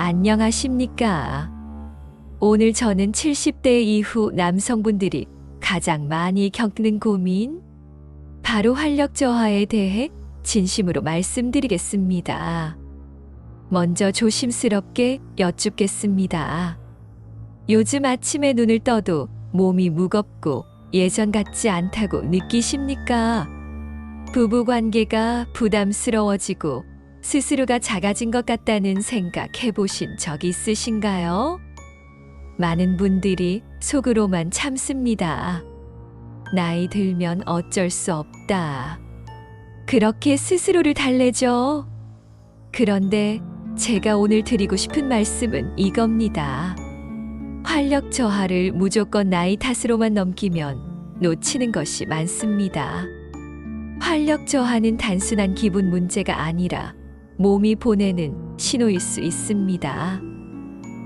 안녕하십니까? 오늘 저는 70대 이후 남성분들이 가장 많이 겪는 고민, 바로 활력 저하에 대해 진심으로 말씀드리겠습니다. 먼저 조심스럽게 여쭙겠습니다. 요즘 아침에 눈을 떠도 몸이 무겁고 예전 같지 않다고 느끼십니까? 부부관계가 부담스러워지고 스스로가 작아진 것 같다는 생각 해보신 적 있으신가요? 많은 분들이 속으로만 참습니다. 나이 들면 어쩔 수 없다. 그렇게 스스로를 달래죠. 그런데 제가 오늘 드리고 싶은 말씀은 이겁니다. 활력 저하를 무조건 나이 탓으로만 넘기면 놓치는 것이 많습니다. 활력 저하는 단순한 기분 문제가 아니라 몸이 보내는 신호일 수 있습니다.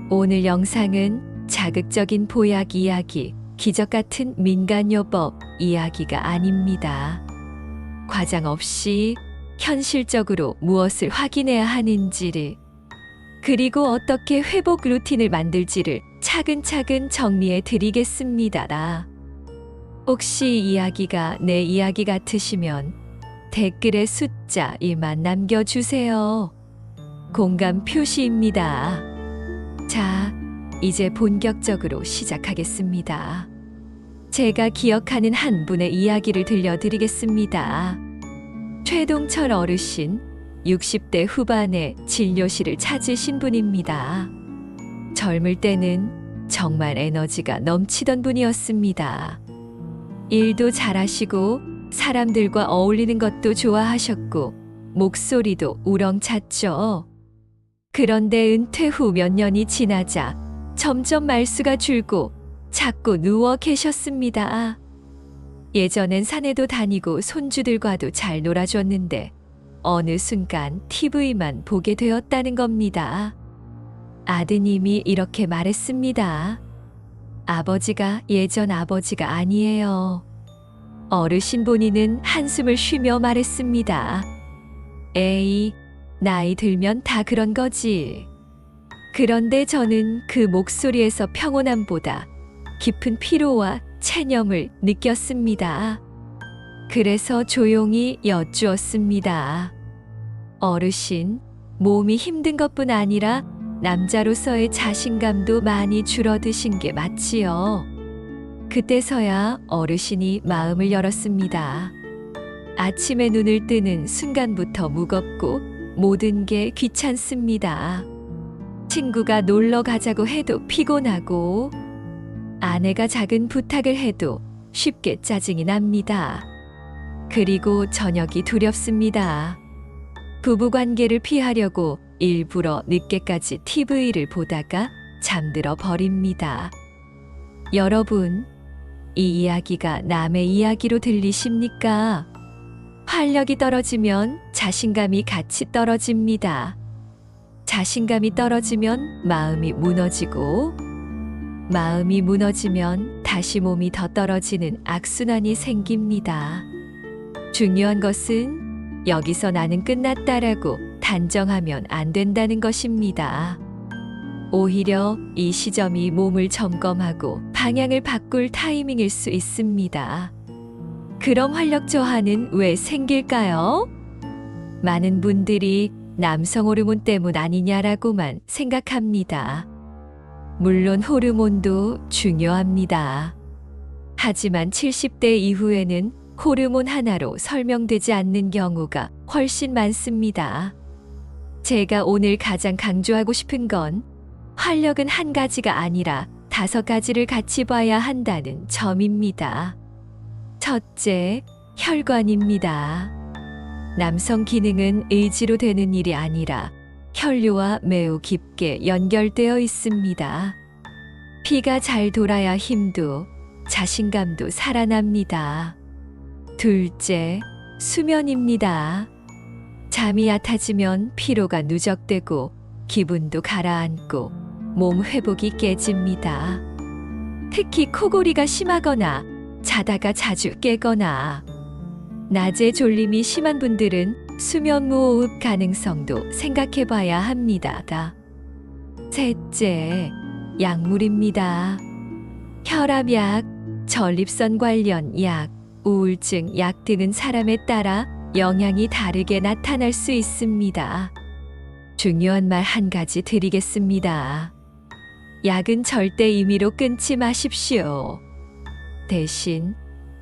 오늘 영상은 자극적인 보약 이야기, 기적 같은 민간요법 이야기가 아닙니다. 과장 없이 현실적으로 무엇을 확인해야 하는지를, 그리고 어떻게 회복 루틴을 만들지를 차근차근 정리해 드리겠습니다. 혹시 이야기가 내 이야기 같으시면 댓글에 숫자 1만 남겨주세요. 공감 표시입니다. 자, 이제 본격적으로 시작하겠습니다. 제가 기억하는 한 분의 이야기를 들려드리겠습니다. 최동철 어르신, 60대 후반에 진료실을 찾으신 분입니다. 젊을 때는 정말 에너지가 넘치던 분이었습니다. 일도 잘하시고 사람들과 어울리는 것도 좋아하셨고 목소리도 우렁찼죠. 그런데 은퇴 후 몇 년이 지나자 점점 말수가 줄고 자꾸 누워 계셨습니다. 예전엔 산에도 다니고 손주들과도 잘 놀아줬는데 어느 순간 TV만 보게 되었다는 겁니다. 아드님이 이렇게 말했습니다. 아버지가 예전 아버지가 아니에요. 어르신 본인은 한숨을 쉬며 말했습니다. 에이, 나이 들면 다 그런 거지. 그런데 저는 그 목소리에서 평온함보다 깊은 피로와 체념을 느꼈습니다. 그래서 조용히 여쭈었습니다. 어르신, 몸이 힘든 것뿐 아니라 남자로서의 자신감도 많이 줄어드신 게 맞지요. 그때서야 어르신이 마음을 열었습니다. 아침에 눈을 뜨는 순간부터 무겁고 모든 게 귀찮습니다. 친구가 놀러 가자고 해도 피곤하고 아내가 작은 부탁을 해도 쉽게 짜증이 납니다. 그리고 저녁이 두렵습니다. 부부관계를 피하려고 일부러 늦게까지 TV를 보다가 잠들어 버립니다. 여러분, 이 이야기가 남의 이야기로 들리십니까? 활력이 떨어지면 자신감이 같이 떨어집니다. 자신감이 떨어지면 마음이 무너지고, 마음이 무너지면 다시 몸이 더 떨어지는 악순환이 생깁니다. 중요한 것은 여기서 나는 끝났다라고 단정하면 안 된다는 것입니다. 오히려 이 시점이 몸을 점검하고 방향을 바꿀 타이밍일 수 있습니다. 그럼 활력 저하는 왜 생길까요? 많은 분들이 남성 호르몬 때문 아니냐라고만 생각합니다. 물론 호르몬도 중요합니다. 하지만 70대 이후에는 호르몬 하나로 설명되지 않는 경우가 훨씬 많습니다. 제가 오늘 가장 강조하고 싶은 건 활력은 한 가지가 아니라 5가지를 같이 봐야 한다는 점입니다. 첫째, 혈관입니다. 남성 기능은 의지로 되는 일이 아니라 혈류와 매우 깊게 연결되어 있습니다. 피가 잘 돌아야 힘도 자신감도 살아납니다. 둘째, 수면입니다. 잠이 얕아지면 피로가 누적되고 기분도 가라앉고 몸 회복이 깨집니다. 특히 코골이가 심하거나 자다가 자주 깨거나 낮에 졸림이 심한 분들은 수면 무호흡 가능성도 생각해 봐야 합니다. 셋째, 약물입니다. 혈압약, 전립선 관련 약, 우울증 약 등은 사람에 따라 영향이 다르게 나타날 수 있습니다. 중요한 말 한 가지 드리겠습니다. 약은 절대 임의로 끊지 마십시오. 대신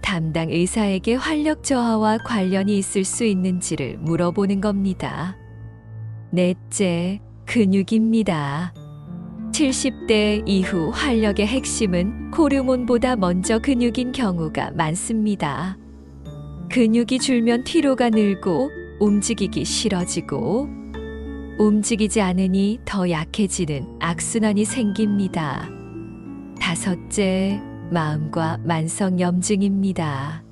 담당 의사에게 활력 저하와 관련이 있을 수 있는지를 물어보는 겁니다. 넷째, 근육입니다. 70대 이후 활력의 핵심은 호르몬보다 먼저 근육인 경우가 많습니다. 근육이 줄면 피로가 늘고 움직이기 싫어지고 움직이지 않으니 더 약해지는 악순환이 생깁니다. 다섯째, 마음과 만성 염증입니다.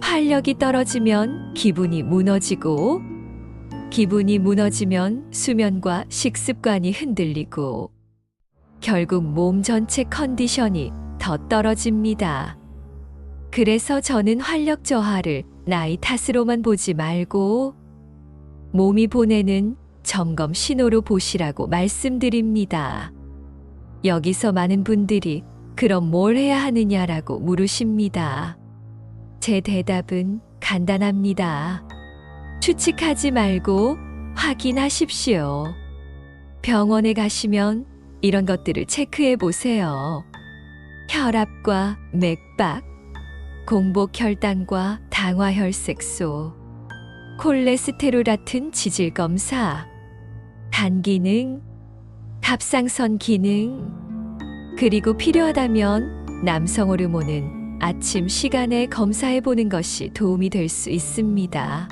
활력이 떨어지면 기분이 무너지고 기분이 무너지면 수면과 식습관이 흔들리고 결국 몸 전체 컨디션이 더 떨어집니다. 그래서 저는 활력 저하를 나이 탓으로만 보지 말고 몸이 보내는 점검 신호로 보시라고 말씀드립니다. 여기서 많은 분들이 그럼 뭘 해야 하느냐라고 물으십니다. 제 대답은 간단합니다. 추측하지 말고 확인하십시오. 병원에 가시면 이런 것들을 체크해 보세요. 혈압과 맥박, 공복 혈당과 당화 혈색소, 콜레스테롤 같은 지질 검사, 간 기능, 갑상선 기능, 그리고 필요하다면 남성 호르몬은 아침 시간에 검사해 보는 것이 도움이 될 수 있습니다.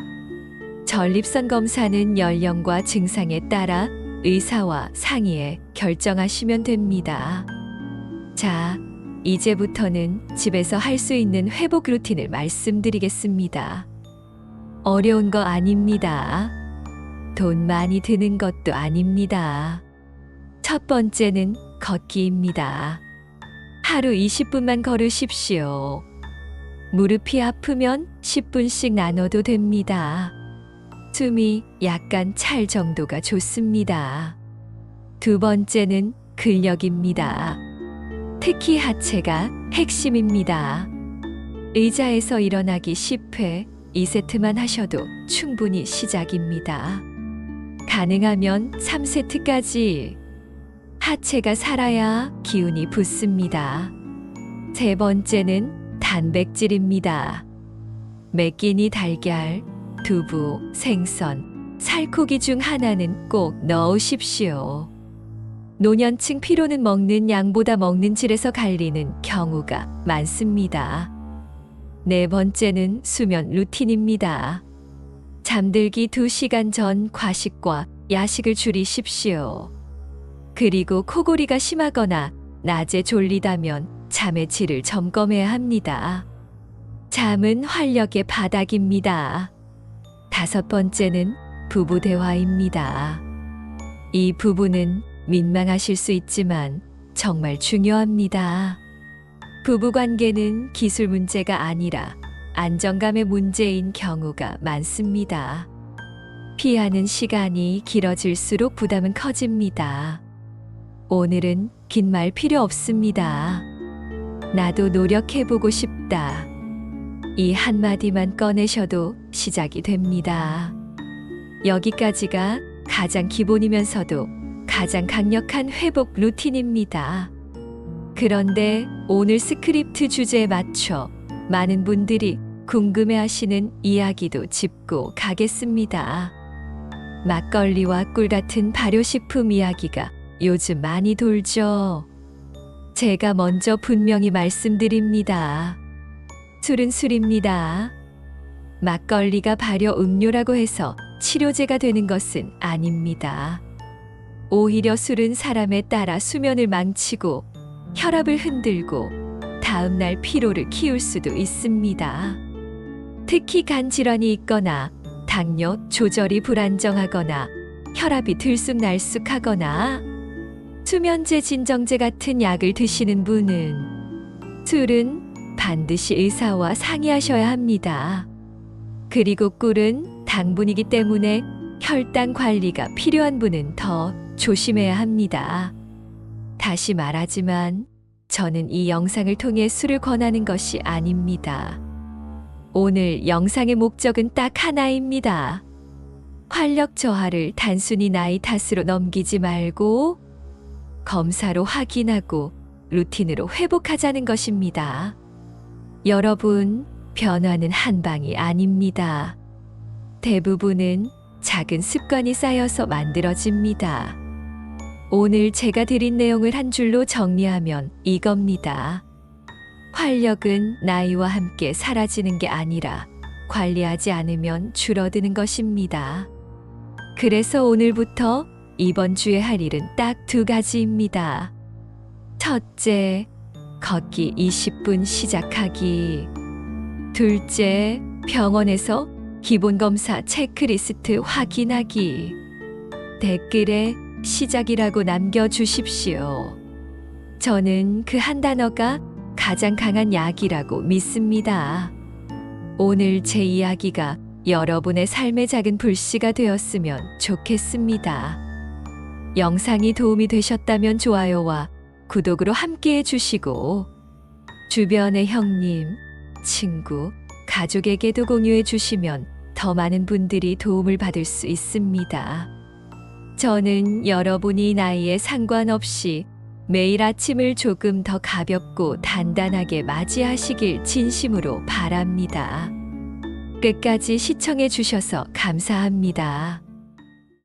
전립선 검사는 연령과 증상에 따라 의사와 상의해 결정하시면 됩니다. 자, 이제부터는 집에서 할 수 있는 회복 루틴을 말씀드리겠습니다. 어려운 거 아닙니다. 돈 많이 드는 것도 아닙니다. 첫 번째는 걷기입니다. 하루 20분만 걸으십시오. 무릎이 아프면 10분씩 나눠도 됩니다. 숨이 약간 찰 정도가 좋습니다. 두 번째는 근력입니다. 특히 하체가 핵심입니다. 의자에서 일어나기 10회, 2세트만 하셔도 충분히 시작입니다. 가능하면 3세트까지. 하체가 살아야 기운이 붙습니다. 세 번째는 단백질입니다. 매끼니 달걀, 두부, 생선, 살코기 중 하나는 꼭 넣으십시오. 노년층 피로는 먹는 양보다 먹는 질에서 갈리는 경우가 많습니다. 네 번째는 수면 루틴입니다. 잠들기 2시간 전 과식과 야식을 줄이십시오. 그리고 코골이가 심하거나 낮에 졸리다면 잠의 질을 점검해야 합니다. 잠은 활력의 바닥입니다. 다섯 번째는 부부 대화입니다. 이 부분은 민망하실 수 있지만 정말 중요합니다. 부부 관계는 기술 문제가 아니라 안정감의 문제인 경우가 많습니다. 피하는 시간이 길어질수록 부담은 커집니다. 오늘은 긴 말 필요 없습니다. 나도 노력해보고 싶다. 이 한마디만 꺼내셔도 시작이 됩니다. 여기까지가 가장 기본이면서도 가장 강력한 회복 루틴입니다. 그런데 오늘 스크립트 주제에 맞춰 많은 분들이 궁금해하시는 이야기도 짚고 가겠습니다. 막걸리와 꿀 같은 발효식품 이야기가 요즘 많이 돌죠. 제가 먼저 분명히 말씀드립니다. 술은 술입니다. 막걸리가 발효 음료라고 해서 치료제가 되는 것은 아닙니다. 오히려 술은 사람에 따라 수면을 망치고 혈압을 흔들고 다음날 피로를 키울 수도 있습니다. 특히 간 질환이 있거나 당뇨 조절이 불안정하거나 혈압이 들쑥날쑥하거나 수면제 진정제 같은 약을 드시는 분은 술은 반드시 의사와 상의하셔야 합니다. 그리고 꿀은 당분이기 때문에 혈당 관리가 필요한 분은 더 조심해야 합니다. 다시 말하지만 저는 이 영상을 통해 술을 권하는 것이 아닙니다. 오늘 영상의 목적은 딱 하나입니다. 활력 저하를 단순히 나이 탓으로 넘기지 말고 검사로 확인하고 루틴으로 회복하자는 것입니다. 여러분, 변화는 한 방이 아닙니다. 대부분은 작은 습관이 쌓여서 만들어집니다. 오늘 제가 드린 내용을 한 줄로 정리하면 이겁니다. 활력은 나이와 함께 사라지는 게 아니라 관리하지 않으면 줄어드는 것입니다. 그래서 오늘부터 이번 주에 할 일은 딱 2가지입니다. 첫째, 걷기 20분 시작하기. 둘째, 병원에서 기본검사 체크리스트 확인하기. 댓글에 시작이라고 남겨주십시오. 저는 그 한 단어가 가장 강한 약이라고 믿습니다. 오늘 제 이야기가 여러분의 삶의 작은 불씨가 되었으면 좋겠습니다. 영상이 도움이 되셨다면 좋아요와 구독으로 함께 해주시고 주변의 형님, 친구, 가족에게도 공유해 주시면 더 많은 분들이 도움을 받을 수 있습니다. 저는 여러분이 나이에 상관없이 매일 아침을 조금 더 가볍고 단단하게 맞이하시길 진심으로 바랍니다. 끝까지 시청해 주셔서 감사합니다.